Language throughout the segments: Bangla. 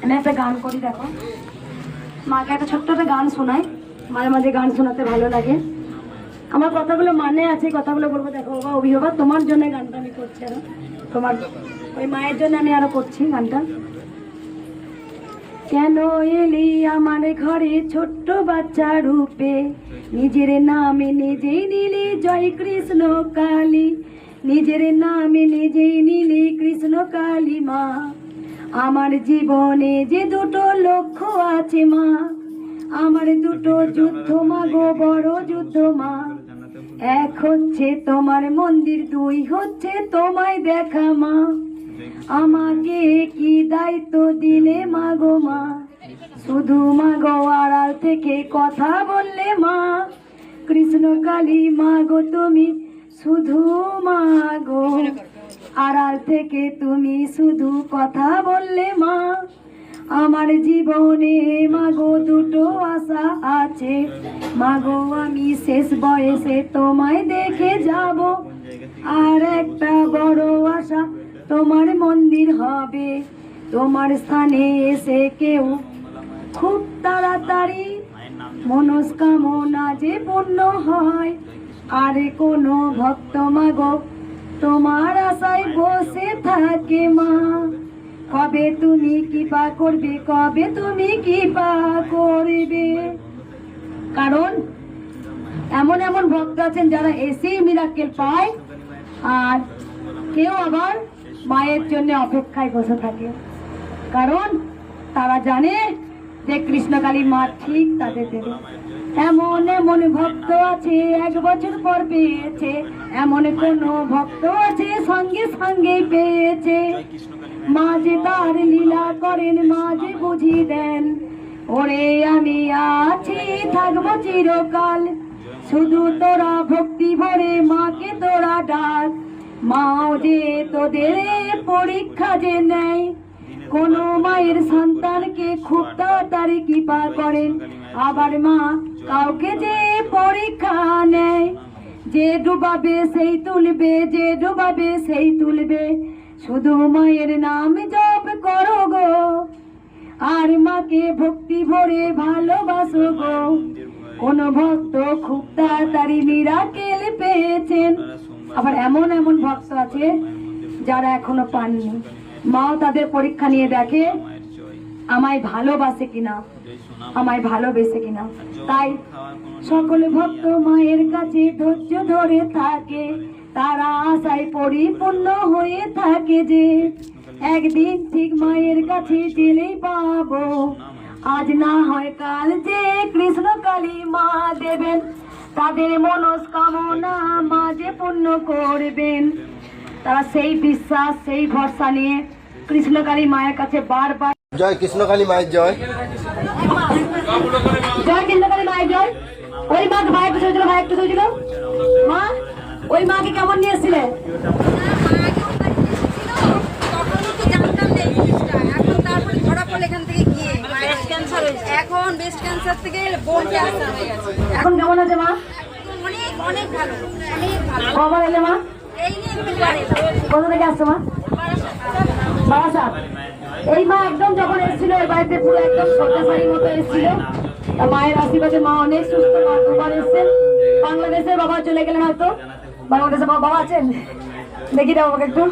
আমি একটা গান করি, দেখো মাকে একটা ছোট্ট একটা গান শোনাই, মাঝে মাঝে গান শোনাতে ভালো লাগে। আমার কথাগুলো মানে আছে, কথাগুলো বলবো। দেখো বাবা অভিভাবক, তোমার জন্য গানটা আমি করছি, আরো তোমার ওই মায়ের জন্য আমি আরো করছি গানটা। কেন এলি আমার ঘরে ছোট্ট বাচ্চা রূপে, নিজের নামে নিজেই নিলি জয় কৃষ্ণ কালী, নিজের নামে নিজেই নিলি কৃষ্ণ কালী মা। আমার জীবনে যে দুটো লক্ষ্য আছে মা, আমার দুটো যুদ্ধ মা গো, বড় যুদ্ধ মা। এক হচ্ছে তোমার মন্দির, দুই হচ্ছে তোমায় দেখা মা। আমাকে কি দায়িত্ব দিলে মা গো মা, শুধু মা গো আড়াল থেকে কথা বললে মা। কৃষ্ণ কালী মা গো তুমি শুধু মা গো, আড়াল থেকে তুমি শুধু কথা বললে মা। আমার জীবনে মা গো দুটো আশা আছে মা গো, আমি শেষ বয়সে তোমায় দেখে যাব। আর একটা বড় আশা, তোমার মন্দির হবে, তোমার স্থানে এসে কেউ খুব তাড়াতাড়ি মনস্কামনা যে পূর্ণ হয়। আর কোনো ভক্ত মা গো তোমার আশায় বসে থাকে মা। কবে তুমি কৃপা করবে, কবে তুমি কৃপা করবে। কারণ এমন এমন ভক্ত আছেন যারা এসেই মিরাকেল পায়, আর কেউ আবার মায়ের জন্য অপেক্ষায় বসে থাকে, কারণ তারা জানে যে কৃষ্ণকালী মা ঠিক তাদের দেবে। এমন এমন ভক্ত আছে 1 বছর পর পেয়েছে, এমন কোন ভক্ত আছে সঙ্গে সঙ্গে পেয়েছে। মা যে তার লীলা করেন, মা যে বুঝি দেন, ওরে আমি আছি থাকবো চিরকাল। শুধু তোরা ভক্তি ভরে মাকে তোরা ডাক, মাও যে তোদের পরীক্ষা যে নেয়। কোন মায়ের সন্তানকে খুব তাড়াতাড়ি কৃপা করেন, আবার মা কাউকে যে পরীক্ষা নেয়। যে ডুবাবে সেই তুলবে, যে ডুবাবে সেই তুলবে, শুধু মায়ের নাম জপ করো গো, আর মাকে ভক্তি ভরে ভালোবাসো গো। কোন ভক্ত খুব তাড়াতাড়ি মিরাকেল পেয়েছেন, আবার এমন এমন ভক্ত আছে যারা এখনো পাননি। মাও তাদের পরীক্ষা নিয়ে দেখে আমায় ভালোবাসে কিনা, আমায় ভালোবেসে কিনা। তাই সকল ভক্ত মায়ের কাছে ধৈর্য ধরে থাকে, তারা আশায় পরিপূর্ণ হয়ে থাকে যে একদিন ঠিক মায়ের কাছে গেলেই পাবো। আজ না হয় কাল যে কৃষ্ণ কালী মা দেবেন, তাদের মনস্কামনা মা যে পূর্ণ করবেন। তারা সেই বিশ্বাস, সেই ভরসা নিয়ে কৃষ্ণকালী মায়ের কাছে বারবার জয় কৃষ্ণকালী মায়ের জয়, জয় কৃষ্ণকালী মায়ের জয়। ওই মা ভাই একটু সরেছিল, ভাই একটু সরেছিল। মা ওই মাকে কেমন নিয়ে এসেছিলে? এখন ব্রেস্ট ক্যান্সার থেকে বোন ক্যান্সার হয়ে গেছে। এখন কেমন আছে মা? অনেক অনেক ভালো, অনেক ভালো। কবার এলে মা? এই নিয়ে একটু পারে কোথা থেকে আসছো মা? বারাসাত। এই মা একদম যখন এসেছিল এই বাড়িতে পুরো একদম সরকার বাড়ির মতো এসেছিল। মায়ের আশীর্বাদে মা অনেক সুস্থ, মা 2বার এসেছেন। বাংলাদেশে বাবা চলে গেলেন হয়তো, বাংলাদেশে বাবা আছেন, দেখি দাও আমাকে একটু।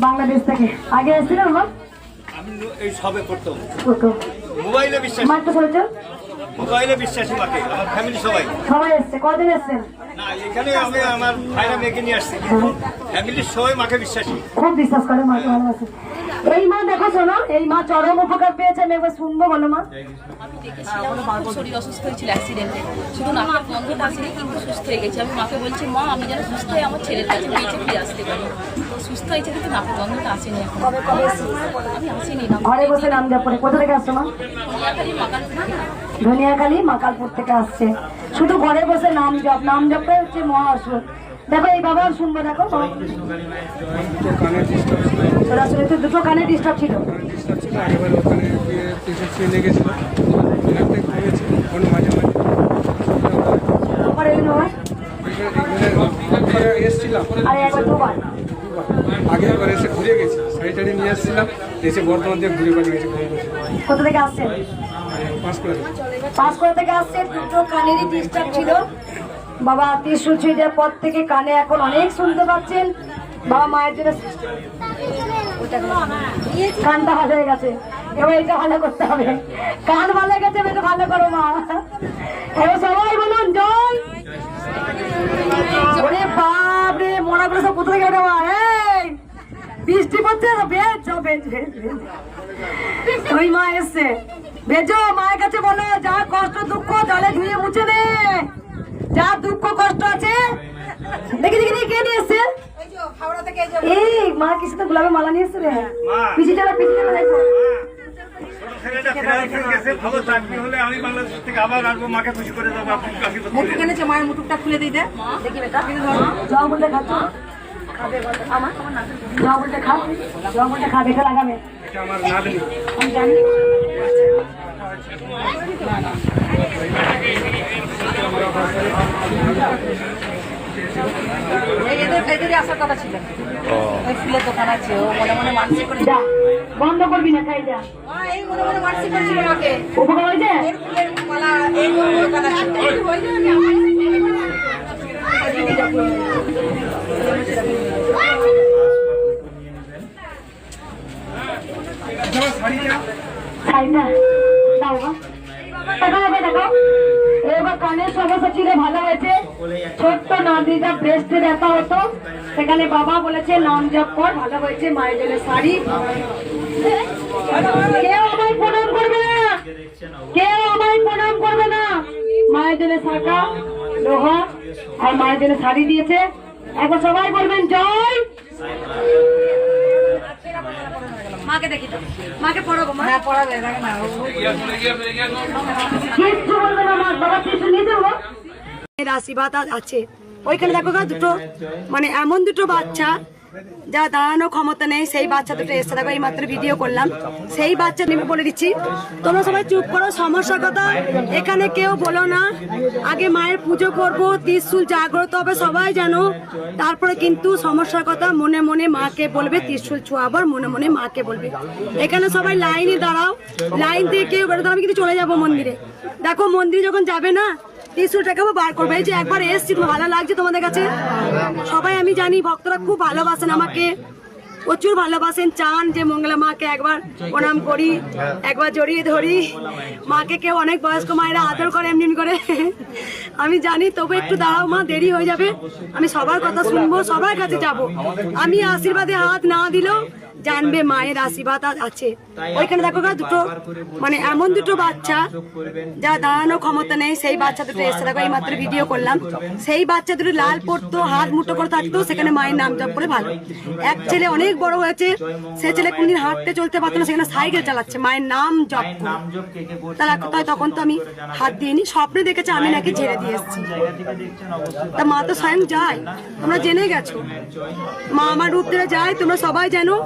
বাংলাদেশ থেকে আগে এসেছিল মা? আমি এই সবে করতাম ওকে। মোবাইলে বিশ্বাস, মা একটু সরেছো। মোবাইলে বিশ্বাসী মাকে, আমার ফ্যামিলি সবাই। সবাই এসছে, কদিন এসছেন? না এখানে আমি আমার ভাইরা মেয়েকে নিয়ে আসছি, কিন্তু ফ্যামিলির সবাই মাকে বিশ্বাসী। খুব বিশ্বাস করে, মাকে ভালোবাসে। এই মা দেখো শোনো, এই মা চরম উপকার পেয়েছে, আমি একবার শুনবো, বলো মা। আমি দেখেছিলাম খুব শরীর অসুস্থ হয়েছিল অ্যাক্সিডেন্টে, শুধু নাকের গন্ধটা আসেনি কিন্তু সুস্থ হয়ে গেছে। আমি মাকে বলছি মা আমি যেন সুস্থ হয়ে আমার ছেলের কাছে বেঁচে ফিরে আসতে পারি। তো সুস্থ হয়েছে কিন্তু নাকের গন্ধটা আসেনি এখন। আমি আসিনি না, ঘরে বসে নাম জপ করে। কোথা থেকে আসছো মা? খালি মাকাল ধনিয়াখালী মাকালপুর থেকে আসছে। শুধু ঘরে বসে নাম জপ, নাম জপটা হচ্ছে মহা ওষুধ। দেখো এই বাবা শুনবো, দেখো আসলে তো দুটো কানে ডিস্টার্ব ছিল। একেবারে ওখানে প্রেশার ছিল, লেগেছিল, মাঝে মাঝে কবার এলেন বাবা? এসেছিলাম আর একবার 2বার। আগে একবার এসে ঘুরে গেছি। গাড়ি টাড়ি নিয়ে আসছিলাম, এসে বর্ধমান থেকে ঘুরে বাড়ি গেছি। কোথা থেকে আসছেন? পাঁশকুড়া থেকে আসছেন। দুটো কানেরই ডিস্টার্ব ছিল। বাবা ত্রিশূল ছুঁয়ে পর থেকে কানে এখন অনেক শুনতে পাচ্ছেন। বাবা মায়ের জন্য কানটা ভালো হয়ে গেছে, এবার এটা ভালো করতে হবে। কান ভালো হয়ে গেছে, এটা ভালো করো মা। এবার সবাই বলুন জয়। ওরে বাপ রে, মরা করে সব কোথা থেকে ওঠে মা? এই বৃষ্টি পড়ছে, বেশ যাও, বেশ বেশ বেশ। ওই মা এসছে, বেজো মায়ের কাছে বলো যা কষ্ট দুঃখ জলে ধুয়ে মুছে নে, যা দুঃখ কষ্ট আছে। দেখি দেখি দেখি কে নিয়ে এসছে? এই মা কিছু তো গোলাপের মালা নিয়ে এসছে রে। পিছিয়ে চলো দেখো। ছেলেটা ফ্রান্সে গেছে, ভালো চাকরি হলে আমি বাংলাদেশ থেকে আবার আসবো, মাকে খুশি করে দেবো। আপনি কাকে তো করে মায়ের মুটুকটা খুলে দিই দে। দেখি বেটা, যাও বলতে খাচ্ছ খাবে বলো আমার যাও বলতে খাও, যাও বলতে খা, দেখে লাগাবে। এটা আমার নাতনি। আমি জানি এদেরই আসার কথা ছিল। ওই ফুলের দোকান আছে, ও মনে মনে মানসিক করে যা, বন্ধ করবি না, খাই যা। এই মনে মনে মানসিক করেছিল মাকে। উপকার হয়েছে? এর ফুলের মালা এই দোকান আছে। শাড়িটা দাও গো। দেখাও এবার, দেখাও। এবার কানের সমস্যা ছিল, ভালো হয়েছে। ছোট্ট নাদিটা ব্রেস্টে ব্যথা হতো, সেখানে বাবা বলেছে নাম জপ কর, ভালো হয়েছে। মায়ের জন্য শাড়ি। কেউ আমায় প্রণাম করবে না, কেউ আমায় প্রণাম করবে না। মায়ের জন্য শাখা লোহা আর মায়ের জন্য শাড়ি দিয়েছে। একবার সবাই বলবেন জয়। মাকে দেখি তো, মাকে পড়াবো। মা হ্যাঁ পড়াবে দেখে না। কিচ্ছু বলবে না, মা বাবা কিছু নিয়ে দেবো। আশীর্বাদ আছে ওইখানে, দেখো গা দুটো, মানে এমন দুটো বাচ্চা যা দাঁড়ানো ক্ষমতা নেই, সেই বাচ্চা দুটো এসে দেখো, এই মাত্র ভিডিও করলাম। সেই বাচ্চা নেমে বলে দিচ্ছি, তোমরা সবাই চুপ করো। সমস্যার কথা এখানে কেউ বলো না। আগে মায়ের পুজো করবো, ত্রিশূল জাগ্রত হবে সবাই জানো, তারপরে কিন্তু সমস্যার কথা মনে মনে মাকে বলবে। ত্রিশূল ছোঁয়াবার মনে মনে মাকে বলবে। এখানে সবাই লাইনে দাঁড়াও, লাইন থেকে কেউ বেরোতে, আমি কিন্তু চলে যাবো মন্দিরে। দেখো মন্দিরে যখন যাবে না, ত্রিশূলটাকে বার করবে। এই যে একবার এসছি, ভালো লাগছে তোমাদের কাছে? সবাই আমি জানি ভক্তরা খুব ভালোবাসেন আমাকে, প্রচুর ভালোবাসেন, চান যে মঙ্গলা মাকে একবার প্রণাম করি, একবার জড়িয়ে ধরি। মাকে কেউ অনেক বয়স্ক মায়েরা আদর করে এমনি করে, আমি জানি। তবু একটু দাঁড়াও মা, দেরি হয়ে যাবে। আমি সবার কথা শুনবো, সবার কাছে যাব। আমি আশীর্বাদে হাত না দিলেও জানবে মায়ের আশীর্বাদ আছে। ওইখানে দেখো গা দুটো, মানে এমন দুটো বাচ্চা যা দাঁড়ানো ক্ষমতা নেই, সেই বাচ্চা দুটো এসে দেখো, এই মাত্র ভিডিও করলাম। সেই বাচ্চা দুটো লাল পড়তো, হাত মুঠো করে থাকতো, সেখানে মায়ের নাম জপ করে ভালো। এক ছেলে অনেক বড় হয়েছে, সে ছেলে কোনদিন হাঁটতে চলতে পারতো না, সেখানে সাইকেল চালাচ্ছে মায়ের নাম জপ করে। তাই তখন তো আমি হাত দিইনি, স্বপ্নে দেখেছে আমি নাকি ছেড়ে দিয়ে এসেছি। তা মা তো স্বয়ং যায়, তোমরা জেনে গেছো। মা আমার রূপ ধরে যায়, তোমরা সবাই জানো।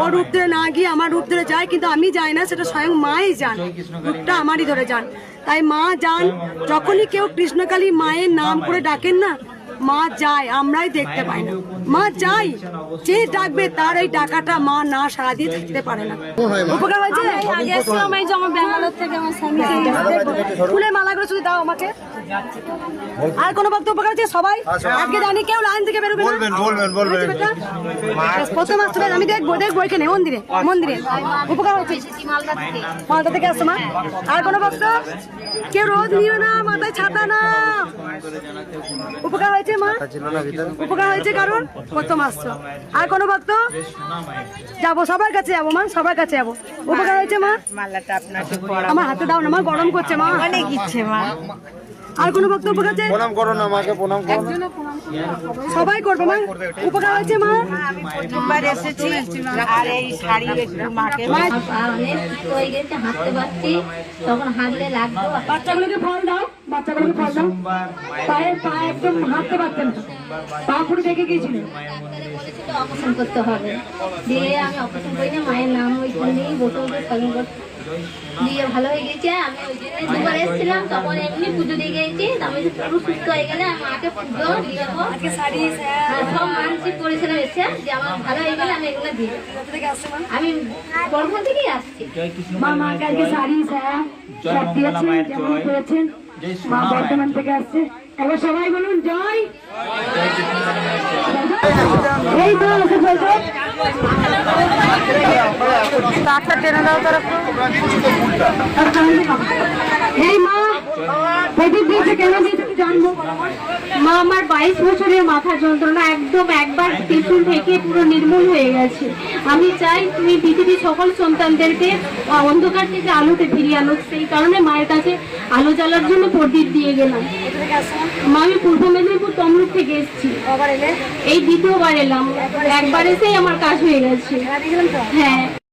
ও রূপ ধরে না গিয়ে আমার রূপ ধরে যায়, কিন্তু আমি যাই না, সেটা স্বয়ং মাই যান, রূপটা আমারই ধরে যান। তাই মা যান, যখনই কেউ কৃষ্ণকালী মায়ের নাম করে ডাকেন না, মা যায়, আমরাই দেখতে পাই না। মা যাই, যে ডাকবে তার এই টাকাটা মা না সারা দিয়ে থাকতে পারে না। উপকার হয়েছে? ফুলের মালাগুলো শুধু দাও আমাকে। আর কোনো ভক্ত উপকার আছে? সবাই আজকে জানি কেউ লাইন থেকে বেরোবে না। প্রথম আসতে আমি দেখবো এখানে মন্দিরে মন্দিরে উপকার হয়েছে। মালদা থেকে আসছো মা? আর কোনো ভক্ত? কেউ রোদ নিও না, মাথায় ছাতা না। উপকার হয়েছে মা? উপকার হয়েছে কারণ প্রথম আসছো। আর কোনো ভক্ত? যাবো, সবার কাছে যাবো মা, সবার কাছে যাবো। উপকার হয়েছে মা? মালাটা আপনাকে আমার হাতে দাও না মা, গরম করছে মা, অনেক ইচ্ছে মা। আর কোনো ভক্ত উপকার আছে? প্রণাম করো না মাকে, প্রণাম করো। সবাই করবে মা। উপকার হয়েছে মা? আমি প্রথমবার এসেছি, আর এই শাড়ি একটু মাকে পা অনেক হয়ে গেছে, হাঁটতে পারছি, তখন হাঁটলে লাগতো। বাচ্চাগুলোকে ফল দাও। বাচ্চাগুলোকে ফল দাও। পায়ে পা একদম হাঁটতে পারতেন না, পা ফুটে দেখে গিয়েছিল। ডাক্তারে বলেছিল অপারেশন করতে হবে, দিয়ে আমি অপারেশন করি না, মায়ের নাম ওইখানেই বসে বসে স্মরণ করছি, দিয়ে ভালো হয়ে গেছে। আমি ওই জন্য দুবার এসেছিলাম, তখন এমনি পুজো দিয়ে গেছি। আমি পুরো সুস্থ হয়ে গেলে আমি মাকে পুজো দিয়ে দেবো। সব মানসিক করেছিলাম এসে যে আমার ভালো হয়ে গেলে আমি এগুলো দিই। আমি বর্ধমান থেকেই আসছি। মা মা কালকে শাড়ি স্যার সব দিয়েছেন, যেমন করেছেন। মা বর্ধমান থেকে আসছে। এবার সবাই বলুন জয়। এই তো আছে বলতো। এই মা প্রদীপ দিয়েছে, কেন দিয়েছে তুমি জানবো? মা আমার 22 বছরের মাথা যন্ত্রণা একদম একবার ত্রিশূল থেকে পুরো নির্মূল হয়ে গেছে। আমি চাই তুমি পৃথিবীর সকল সন্তানদেরকে অন্ধকার থেকে আলোতে ফিরিয়ে আনো। সেই কারণে মায়ের কাছে আলো জ্বালার জন্য প্রদীপ দিয়ে গেলাম। মা আমি পূর্ব মেদিনীপুর তমলুক থেকে এসেছি, এই দ্বিতীয়বার এলাম। একবার এসেই আমার কাজ হয়ে গেছে। হ্যাঁ।